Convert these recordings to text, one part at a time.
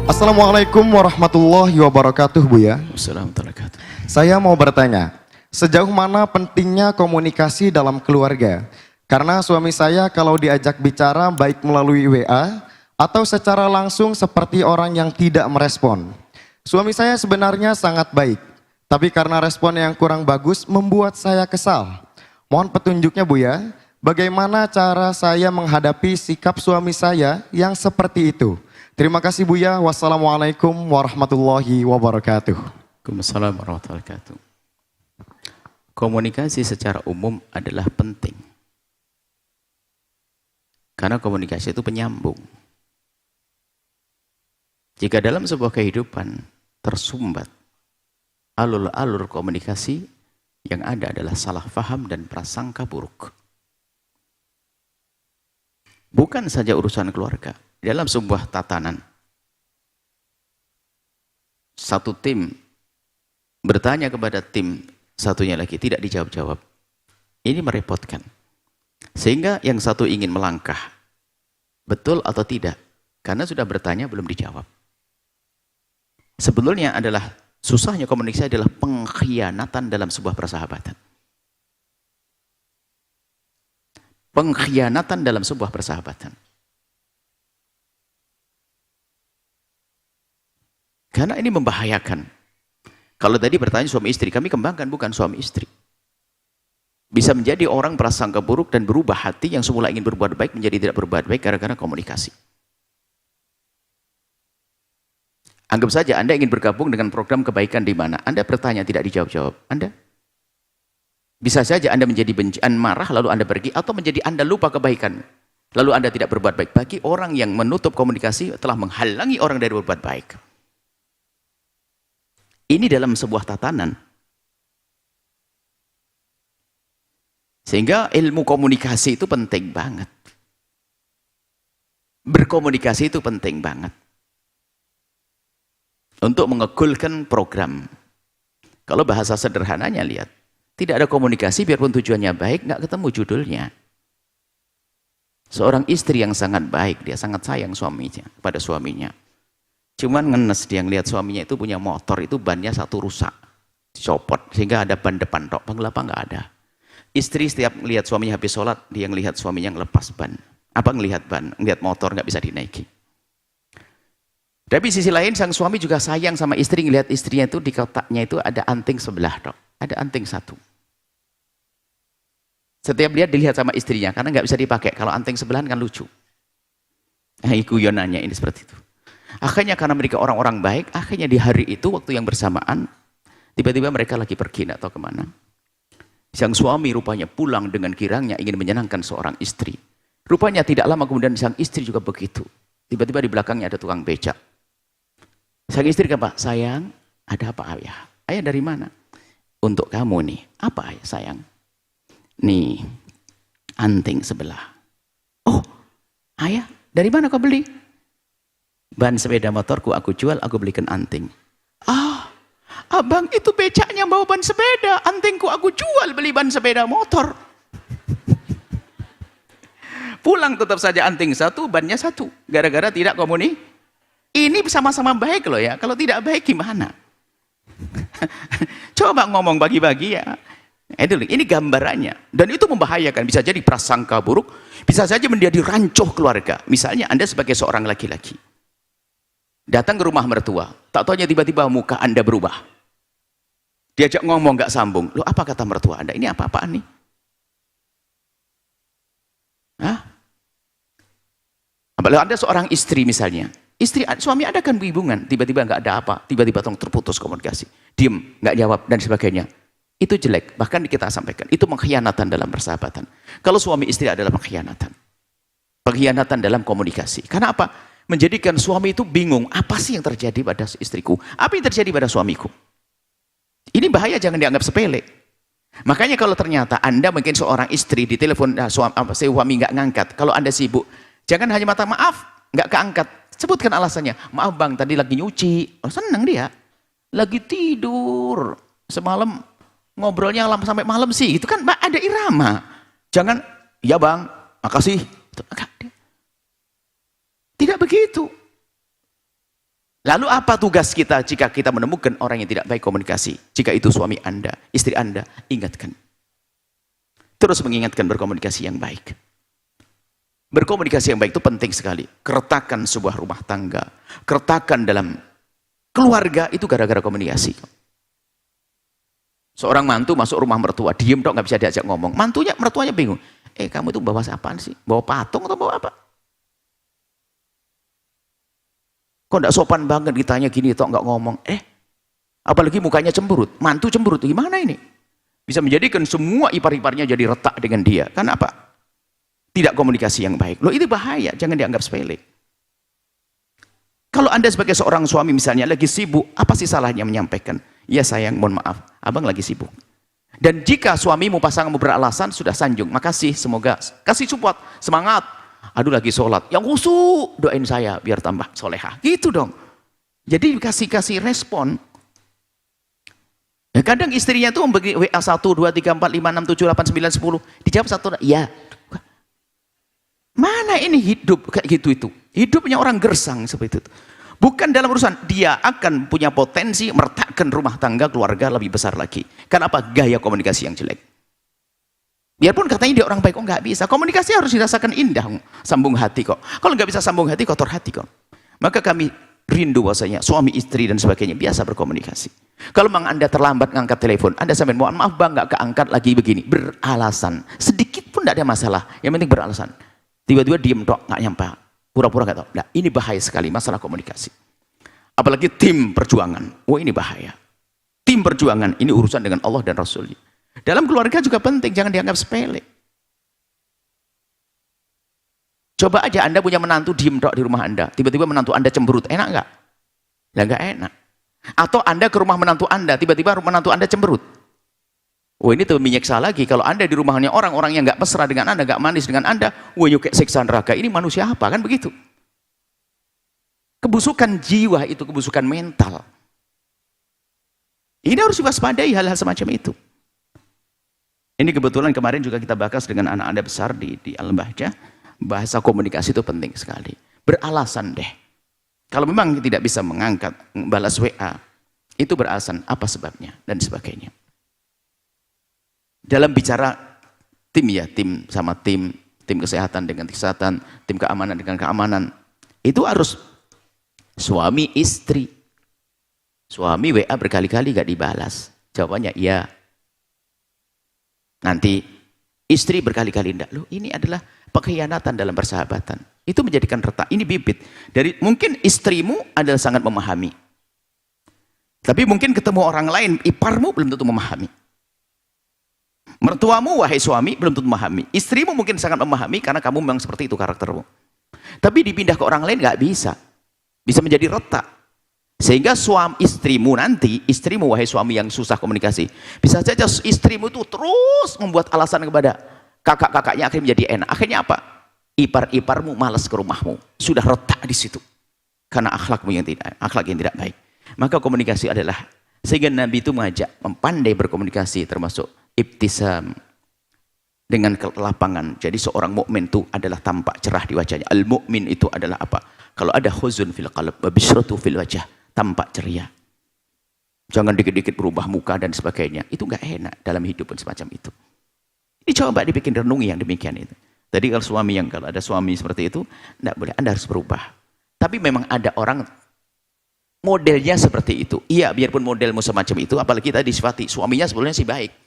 Assalamualaikum warahmatullahi wabarakatuh, Buya. Wassalamualaikum. Saya mau bertanya, sejauh mana pentingnya komunikasi dalam keluarga? Karena suami saya kalau diajak bicara baik melalui WA atau secara langsung seperti orang yang tidak merespon. Suami saya sebenarnya sangat baik, tapi karena respon yang kurang bagus membuat saya kesal. Mohon petunjuknya, Buya, bagaimana cara saya menghadapi sikap suami saya yang seperti itu? Terima kasih, Buya. Wassalamualaikum warahmatullahi wabarakatuh. Waalaikumsalam warahmatullahi wabarakatuh. Komunikasi secara umum adalah penting. Karena komunikasi itu penyambung. Jika dalam sebuah kehidupan tersumbat alur-alur komunikasi, yang ada adalah salah faham dan prasangka buruk. Bukan saja urusan keluarga. Dalam sebuah tatanan, satu tim bertanya kepada tim satunya lagi, tidak dijawab-jawab. Ini merepotkan. Sehingga yang satu ingin melangkah, betul atau tidak? Karena sudah bertanya belum dijawab. Sebetulnya adalah susahnya komunikasi adalah pengkhianatan dalam sebuah persahabatan. Pengkhianatan dalam sebuah persahabatan. Karena ini membahayakan. Kalau tadi bertanya suami istri, kami kembangkan bukan suami istri. Bisa menjadi orang prasangka buruk dan berubah hati yang semula ingin berbuat baik menjadi tidak berbuat baik gara-gara komunikasi. Anggap saja Anda ingin bergabung dengan program kebaikan di mana Anda bertanya tidak dijawab-jawab. Anda bisa saja Anda menjadi bencian, marah lalu Anda pergi, atau menjadi Anda lupa kebaikan lalu Anda tidak berbuat baik. Bagi orang yang menutup komunikasi telah menghalangi orang dari berbuat baik. Ini dalam sebuah tatanan. Sehingga ilmu komunikasi itu penting banget. Berkomunikasi itu penting banget. Untuk mengegulkan program. Kalau bahasa sederhananya lihat. Tidak ada komunikasi biarpun tujuannya baik, nggak ketemu judulnya. Seorang istri yang sangat baik, dia sangat sayang suaminya, pada suaminya. Cuman ngenes dia ngelihat suaminya itu punya motor, itu bannya satu rusak, dicopot, sehingga ada ban depan tok, ban belakang nggak ada. Istri setiap ngelihat suaminya habis sholat, dia ngelihat suaminya ngelepas ban. Apa ngelihat ban? Ngelihat motor nggak bisa dinaiki. Tapi sisi lain sang suami juga sayang sama istri, ngelihat istrinya itu di kotaknya itu ada anting sebelah tok, ada anting satu. Setiap lihat dilihat sama istrinya, karena nggak bisa dipakai. Kalau anting sebelahan kan lucu. Nah, guyonannya ini seperti itu. Akhirnya karena mereka orang-orang baik, akhirnya di hari itu waktu yang bersamaan, tiba-tiba mereka lagi pergi, nggak tahu kemana. Sang suami rupanya pulang dengan girangnya ingin menyenangkan seorang istri. Rupanya tidak lama kemudian sang istri juga begitu. Tiba-tiba di belakangnya ada tukang becak. Sang istri kata, sayang, ada apa ayah? Ayah dari mana? Untuk kamu nih. Apa ayah sayang? Nih, anting sebelah. Oh, ayah, dari mana kau beli? Ban sepeda motorku aku jual, aku belikan anting. Ah, abang itu becaknya bawa ban sepeda, antingku aku jual beli ban sepeda motor. Pulang tetap saja anting satu, bannya satu. Gara-gara tidak komunikasi. Ini sama-sama baik loh ya, kalau tidak baik gimana? Coba ngomong bagi-bagi ya. Ini gambarannya. Dan itu membahayakan, bisa jadi prasangka buruk, bisa saja menjadi rancuh keluarga. Misalnya Anda sebagai seorang laki-laki. Datang ke rumah mertua, tak taunya tiba-tiba muka Anda berubah. Diajak ngomong nggak sambung. Loh, apa kata mertua Anda? Ini apa-apaan nih? Hah? Apalagi Anda seorang istri misalnya. Suami Anda kan hubungan, tiba-tiba nggak ada apa, tiba-tiba terputus komunikasi. Diem, nggak jawab, dan sebagainya. Itu jelek, bahkan kita sampaikan. Itu pengkhianatan dalam persahabatan. Kalau suami istri adalah pengkhianatan. Pengkhianatan dalam komunikasi. Karena apa? Menjadikan suami itu bingung, apa sih yang terjadi pada istriku? Apa yang terjadi pada suamiku? Ini bahaya, jangan dianggap sepele. Makanya kalau ternyata Anda mungkin seorang istri di telepon suami nggak ngangkat, kalau Anda sibuk, jangan hanya mata maaf, nggak keangkat. Sebutkan alasannya. Maaf bang, tadi lagi nyuci. Oh, senang dia. Lagi tidur. Semalam ngobrolnya sampai malam sih. Itu kan ada irama. Jangan, ya bang, makasih. Tidak begitu. Lalu apa tugas kita jika kita menemukan orang yang tidak baik komunikasi? Jika itu suami Anda, istri Anda, ingatkan. Terus mengingatkan berkomunikasi yang baik. Berkomunikasi yang baik itu penting sekali. Keretakan sebuah rumah tangga, keretakan dalam keluarga itu gara-gara komunikasi. Seorang mantu masuk rumah mertua, diem dong, nggak bisa diajak ngomong. Mertuanya bingung. Kamu itu bawa apaan sih? Bawa patung atau bawa apa? Kok nggak sopan banget ditanya gini, toh nggak ngomong. Apalagi mukanya cemberut, mantu cemberut, gimana ini? Bisa menjadikan semua ipar-iparnya jadi retak dengan dia. Kenapa? Tidak komunikasi yang baik. Loh, ini bahaya, jangan dianggap sepele. Kalau Anda sebagai seorang suami misalnya lagi sibuk, apa sih salahnya menyampaikan? Ya sayang, mohon maaf, abang lagi sibuk. Dan jika suamimu, pasanganmu beralasan, sudah sanjung, makasih, semoga kasih support, semangat. Aduh lagi sholat, yang khusyuk, doain saya biar tambah solehah. Gitu dong. Jadi kasih respon. Ya, kadang istrinya tuh memberi WA 1, 2, 3, 4, 5, 6, 7, 8, 9, 10. Dijawab satu, ya. Mana ini hidup kayak gitu itu? Hidupnya orang gersang seperti itu. Bukan dalam urusan, dia akan punya potensi meretakkan rumah tangga keluarga lebih besar lagi. Kenapa? Gaya komunikasi yang jelek. Biarpun katanya dia orang baik, kok nggak bisa. Komunikasi harus dirasakan indah, sambung hati kok. Kalau nggak bisa sambung hati, kotor hati kok. Maka kami rindu bahwasanya suami istri dan sebagainya biasa berkomunikasi. Kalau memang Anda terlambat ngangkat telepon, Anda sampai mohon maaf bang nggak keangkat lagi begini, beralasan. Sedikit pun nggak ada masalah. Yang penting beralasan. Tiba-tiba diem dok, nggak nyampe, pura-pura nggak tahu. Nah, ini bahaya sekali masalah komunikasi. Apalagi tim perjuangan. Wah, ini bahaya. Tim perjuangan ini urusan dengan Allah dan Rasulnya. Dalam keluarga juga penting, jangan dianggap sepele. Coba aja Anda punya menantu diem dok di rumah Anda, tiba-tiba menantu Anda cemberut, enak nggak? Lah nggak enak. Atau Anda ke rumah menantu Anda, tiba-tiba menantu Anda cemberut. Oh, ini tuh menyiksa lagi. Kalau Anda di rumahnya orang-orang yang nggak mesra dengan Anda, nggak manis dengan Anda, wah yuk kayak siksa neraka. Ini manusia apa kan begitu? Kebusukan jiwa itu, kebusukan mental. Ini harus diwaspadai hal-hal semacam itu. Ini kebetulan kemarin juga kita bahas dengan anak-anak besar di Al-Bahjah, bahasa komunikasi itu penting sekali. Beralasan deh. Kalau memang tidak bisa mengangkat, balas WA, itu beralasan apa sebabnya dan sebagainya. Dalam bicara tim ya, tim sama tim kesehatan dengan kesehatan, tim keamanan dengan keamanan, itu harus suami istri. Suami WA berkali-kali gak dibalas, jawabannya iya. Nanti istri berkali-kali enggak. Loh, ini adalah pengkhianatan dalam persahabatan. Itu menjadikan retak. Ini bibit. Dari mungkin istrimu adalah sangat memahami. Tapi mungkin ketemu orang lain, iparmu belum tentu memahami. Mertuamu, wahai suami, belum tentu memahami. Istrimu mungkin sangat memahami karena kamu memang seperti itu karaktermu. Tapi dipindah ke orang lain nggak bisa. Bisa menjadi retak. Sehingga suami istrimu nanti, istrimu wahai suami yang susah komunikasi, bisa saja istrimu itu terus membuat alasan kepada kakak-kakaknya, akhirnya menjadi enak. Akhirnya apa? Ipar-iparmu malas ke rumahmu, sudah retak di situ karena akhlak yang tidak baik. Maka komunikasi adalah, sehingga Nabi itu mengajak pandai berkomunikasi, termasuk ibtisam dengan kelapangan. Jadi seorang mukmin itu adalah tampak cerah di wajahnya. Al mukmin itu adalah apa? Kalau ada huzun fil qalb wa bisyratu fil wajah, tampak ceria. Jangan dikit-dikit berubah muka dan sebagainya. Itu enggak enak dalam hidup pun semacam itu. Ini coba dibikin renungi yang demikian itu. Tadi kalau ada suami seperti itu, enggak boleh, Anda harus berubah. Tapi memang ada orang modelnya seperti itu. Iya, biarpun modelmu semacam itu, apalagi tadi sifati suaminya sebetulnya sih baik.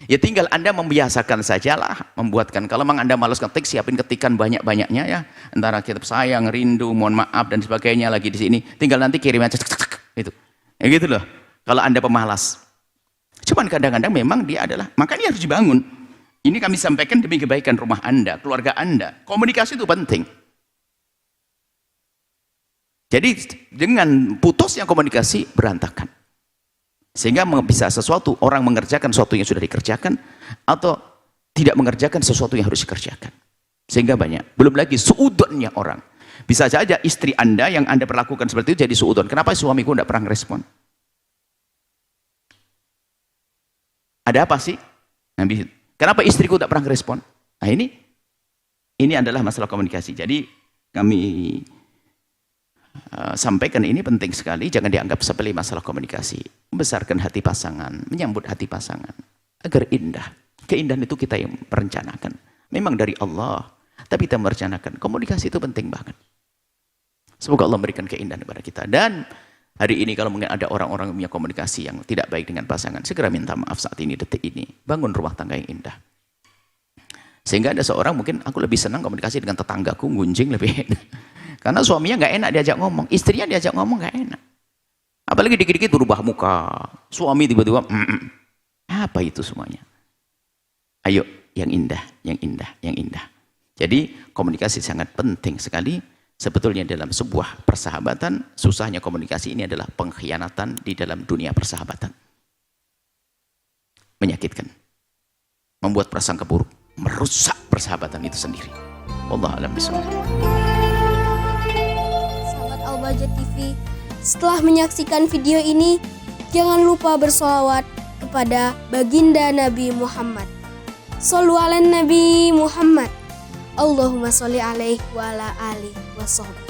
Ya tinggal Anda membiasakan sajalah, membuatkan. Kalau memang Anda malas ketik, siapin ketikan banyak-banyaknya ya. Antara kitab sayang, rindu, mohon maaf dan sebagainya lagi di sini. Tinggal nanti kirim aja itu. Ya gitu loh. Kalau Anda pemalas. Cuman kadang-kadang memang dia adalah, makanya harus dibangun. Ini kami sampaikan demi kebaikan rumah Anda, keluarga Anda. Komunikasi itu penting. Jadi dengan putusnya komunikasi berantakan. Sehingga bisa sesuatu, orang mengerjakan sesuatu yang sudah dikerjakan, atau tidak mengerjakan sesuatu yang harus dikerjakan. Sehingga banyak. Belum lagi suudonnya orang. Bisa saja istri Anda yang Anda perlakukan seperti itu jadi suudon. Kenapa suamiku tidak pernah respon? Ada apa sih? Kenapa istriku tidak pernah respon? Nah ini adalah masalah komunikasi. Jadi kami sampaikan ini penting sekali, jangan dianggap sepele masalah komunikasi. Membesarkan hati pasangan, menyambut hati pasangan agar indah. Keindahan itu kita yang merencanakan. Memang dari Allah, tapi kita merencanakan. Komunikasi itu penting banget. Semoga Allah memberikan keindahan kepada kita. Dan hari ini kalau mungkin ada orang-orang yang punya komunikasi yang tidak baik dengan pasangan, segera minta maaf saat ini, detik ini. Bangun rumah tangga yang indah. Sehingga ada seorang mungkin, aku lebih senang komunikasi dengan tetanggaku, gunjing lebih enak. Karena suaminya nggak enak diajak ngomong, istrinya diajak ngomong nggak enak. Apalagi dikit-dikit berubah muka, suami tiba-tiba, apa itu semuanya? Ayo, yang indah, yang indah, yang indah. Jadi komunikasi sangat penting sekali. Sebetulnya dalam sebuah persahabatan, susahnya komunikasi ini adalah pengkhianatan di dalam dunia persahabatan. Menyakitkan. Membuat prasangka buruk. Merusak persahabatan itu sendiri. Wallahu a'lam bishawab. Sahabat Al-Bahjah TV, setelah menyaksikan video ini, jangan lupa bersolawat kepada baginda Nabi Muhammad. Shollu ala Nabi Muhammad. Allahumma sholli alaihi wa ala alihi wa sahbihi.